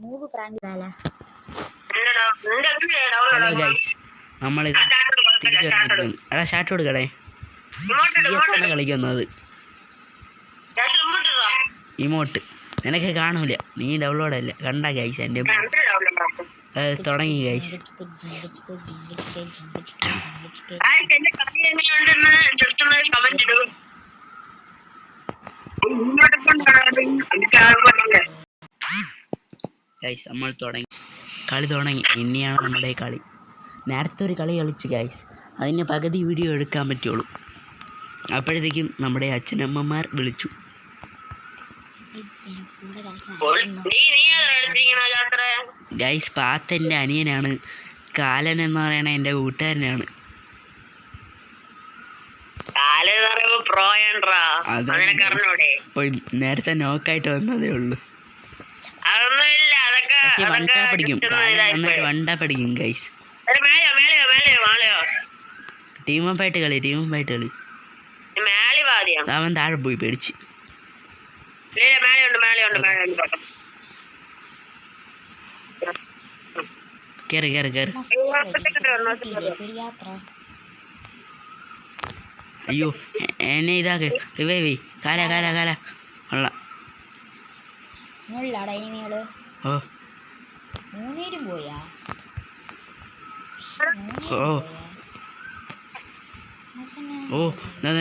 Move prank hello guys, നമ്മൾ തിരിച്ചു വന്നിരിക്കുന്നു. എടാ ഷാട്ട് കൊടുക്കടേ, കളിക്കുന്നത് ഇമോട്ട് നിനക്ക് കാണൂല, നീ ഡൗൺലോഡ് അല്ല കണ്ട ഗൈസ്. എൻ്റെ തുടങ്ങി ഗൈസ്. ഗൈസ് നമ്മൾ കളി തുടങ്ങി. ഇനിയാണ് നമ്മുടെ കളി. നേരത്തെ ഒരു കളി കളിച്ച് ഗൈസ്, അതിന് പകുതി വീഡിയോ എടുക്കാൻ പറ്റുള്ളൂ. അപ്പോഴത്തേക്കും നമ്മുടെ അച്ഛനമ്മമാർ വിളിച്ചു. ഗൈസ് പാത്ത് എൻ്റെ അനിയനാണ്, കാലൻ എന്ന് പറയണ എൻ്റെ കൂട്ടുകാരനാണ്. നേരത്തെ നോക്കായിട്ട് വന്നതേ ഉള്ളൂ. പക്ഷെ വണ്ടാ പഠിക്കും ഗൈസ്. ടീമപ്പായിട്ട് കളി. അവൻ താഴെ പോയി പേടിച്ച്. കേറി അയ്യോ എന്നെ ഇതാക്ക്, റിവൈവ് കാല കൊള്ള.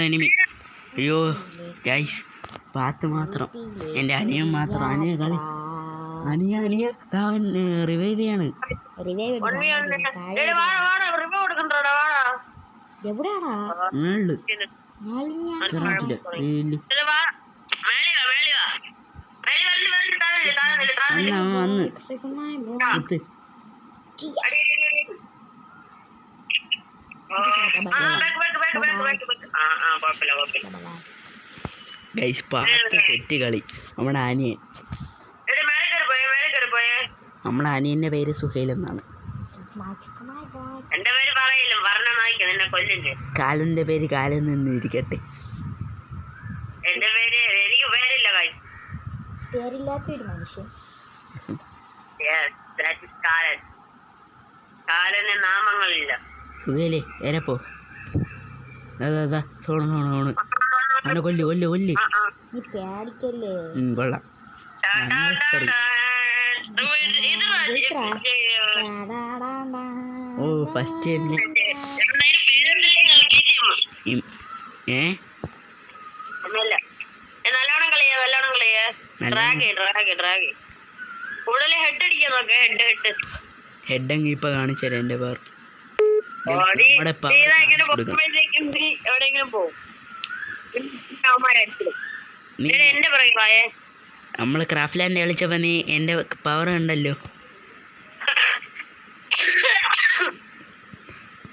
എനിമി. അയ്യോ ഗൈസ് പാത്ത് മാത്രം, എൻ്റെ അനിയൻ മാത്രം. അനിയ കളി അനിയ റിവൈവ് ചെയ്യാണ്. ഗൈസ് പാത്ത് സെറ്റ് കളി. നമ്മുടെ അനിയൻ്റെ പേര് സുഹൈൽ എന്നാണ്. കാലുന്റെ പേര് കാലിൽ നിന്ന് ഇരിക്കട്ടെ. പേരില്ലാത്തൊരു മനുഷ്യൻ. സുഹൈലേ ഏരപ്പോ സോണ് അവനെ കൊല്ല്. നീ പേടിക്കല്ലേ. കൊള്ളാം. ഓ ഫസ്റ്റ് ഹെഡെങ്കിൽ ഇപ്പൊ കാണിച്ചേരാ എന്റെ പേർ. നമ്മള് ക്രാഫ്റ്റ് ലാൻഡ് കളിച്ചപ്പോ നീ എന്റെ പവർ കണ്ടല്ലോ.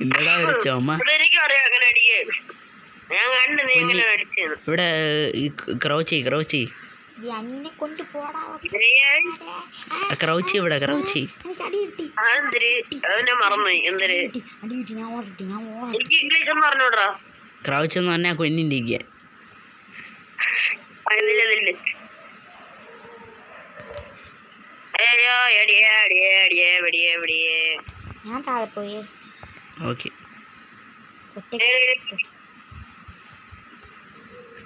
എന്താടാ ഒരു ചുമ ഇവിടെ. ക്രൗച്ച് ഇവിടെ ക്രൗച്ച്. ക്രൗച്ച് എന്ന് പറഞ്ഞാൽ കൊന്നിണ്ടിരിക്കുക. ഞാൻ താഴെ പോയേ. ഓക്കെ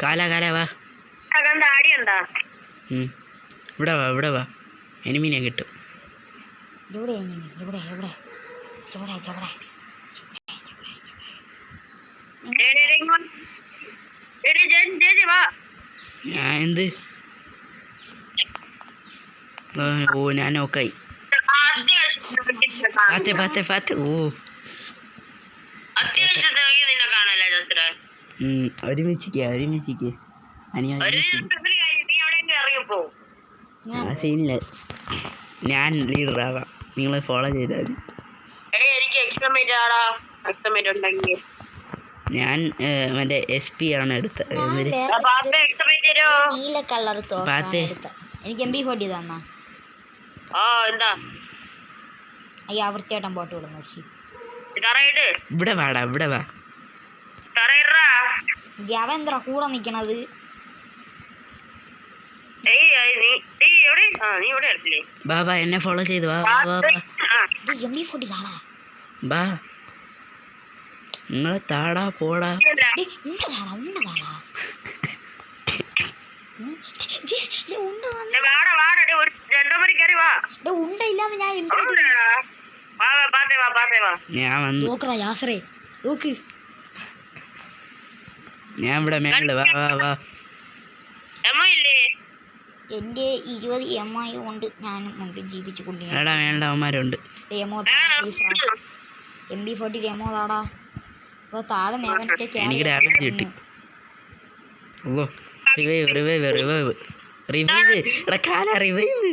കാല വാ. ഇവിടെ വാ എനിമീനെ കിട്ടും. ഞാൻ എന്ത് ഓ ഞാൻ നോക്കായി. പാത്ത് ഓ ഒരുമിച്ചിക്ക് സീനില്ല. ഞാൻ ലീഡർ ആവാം, നിങ്ങളെ ഫോളോ ചെയ്താൽ മതി. ഞാൻ മറ്റേ SP ആണ് എടുത്തത്. എനിക്ക് MP40 തന്നാ. അയ്യോ വൃത്തിയായിട്ടാൻ പോട്ട് വിടുന്നു. ഇവിടെ വാ. ജവ എന്താ കൂടെ നിക്കണത്? ബാ ബാ എന്നെ ഫോളോ ചെയ്ത് വാ വാ വാ വാ MB40 താടാ. ബാ നിങ്ങളെ താടാ പോടാ ഉണ്ട താടാ. ഉണ്ട ഇല്ലാന്ന് ഞാൻ ഞാൻ വന്നു നോക്കടാ യാസറേ നോക്ക്. ഞാൻ ഇവിടെ മേളില് വാ വാ വാ എന്റെ 20 MI കൊണ്ട് ഞാനും ഉണ്ട് ജീവിച്ചു കൊണ്ട് എടാ വേണ്ട അവന്മാരുണ്ട്. രമോ MB40 രമോ താടാ. അപ്പൊ താഴെ നേവനൊക്കെ എനിക്ക് ഡാമേജ് കിട്ടി. ഓ റിവൈവ് റിവൈവ് റിവൈവ് റിവൈവ് എടാ കാല റിവൈവ്.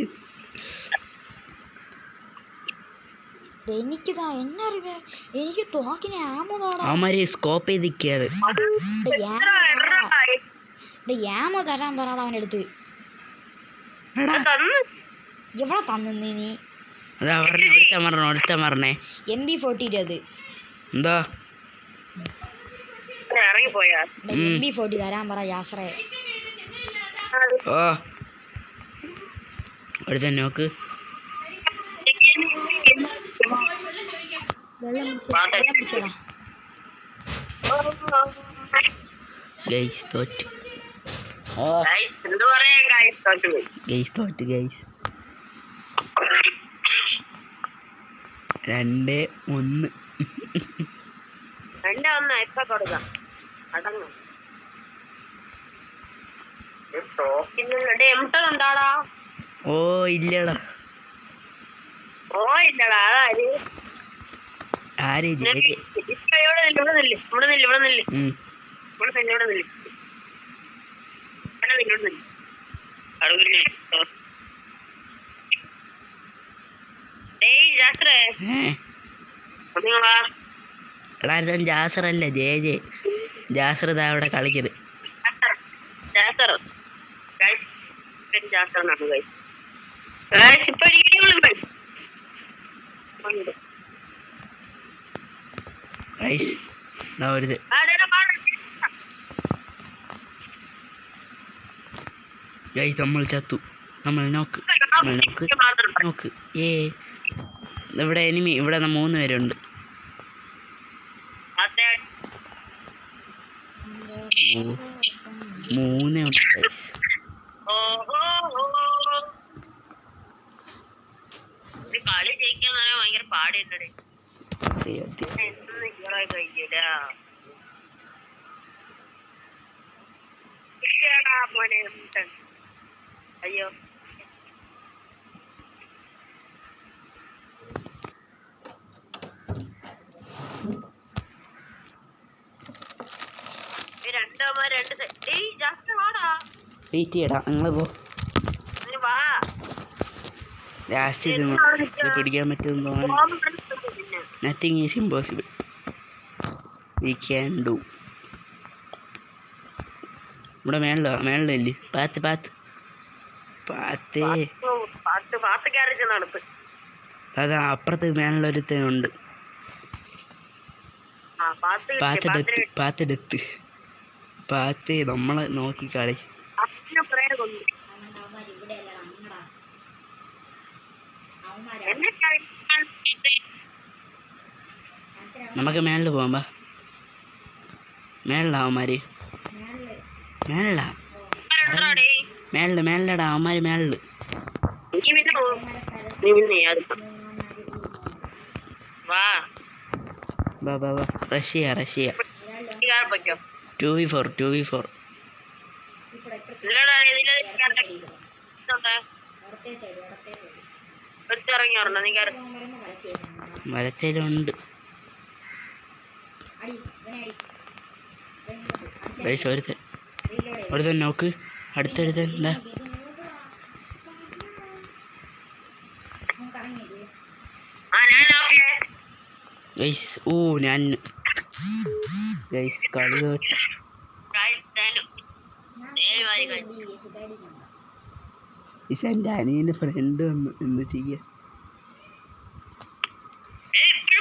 എനിക്കിതാ എന്നറിവേ എനിക്ക് തോക്കിനെ ആമോ താടാ. അവന്മാര് സ്കോപ്പ് ചെയ്ത് നിൽക്കുകയാണ്. യാമോ തരാൻ പറയടാ അവൻ്റെ അടുത്ത്. എവിടെ തന്നു നീ? അതാ ഒരുത്ത പറഞ്ഞേ MB40 അത് എന്താ MB40 തരാൻ പറ യാസറേ. ഓ ഒരുത്ത നോക്ക്. ഗൈസ് തോറ്റ്. ഗൈസ് തോറ്റ് ഗൈസ്. 2-1. ഓ ഇല്ലടാ ആര് എടാ ജാസർ അല്ല ജെ ജാസർ ഇതാ അവിടെ കളിക്കത്. ഒരു നമ്മൾ ചത്തു. നമ്മൾ നോക്ക് ഇവിടെ എനിമി ഇവിടെ 3 പേരുണ്ട്. 3 ഉണ്ട്. കളി ജയിക്കാൻ ഭയങ്കര പാടുണ്ട്. അയ്യോ വെയിറ്റ് ചെയ്യടാ നിങ്ങൾ പോ. ലാസ്റ്റ് ഇത് പിടിക്കാൻ പറ്റുമെന്ന് തോന്നുന്നു. Nothing is impossible. We can do. ഇവിടെ മേളിലല്ലേ പാത്ത് അതാ അപ്പുറത്ത് മേളിലൊരുത്തനുണ്ട്. പാത്ത് നമ്മളെ നോക്കി കളി. നമുക്ക് മേളിൽ പോകാം. മേളിലാ അവന്മാര് മേളിലടാ അവന്മാര് മേളില്. Russia 2v4 മരത്തേലുണ്ട്. ഒരുത്തൻ നോക്ക്. അടുത്തൊരുത്തൻ എന്താ ഓ ഞാൻ കളി തോറ്റു. എൻ്റെ അനിയൻ്റെ ഫ്രണ്ട് വന്നു. എന്ത് ചെയ്യാ?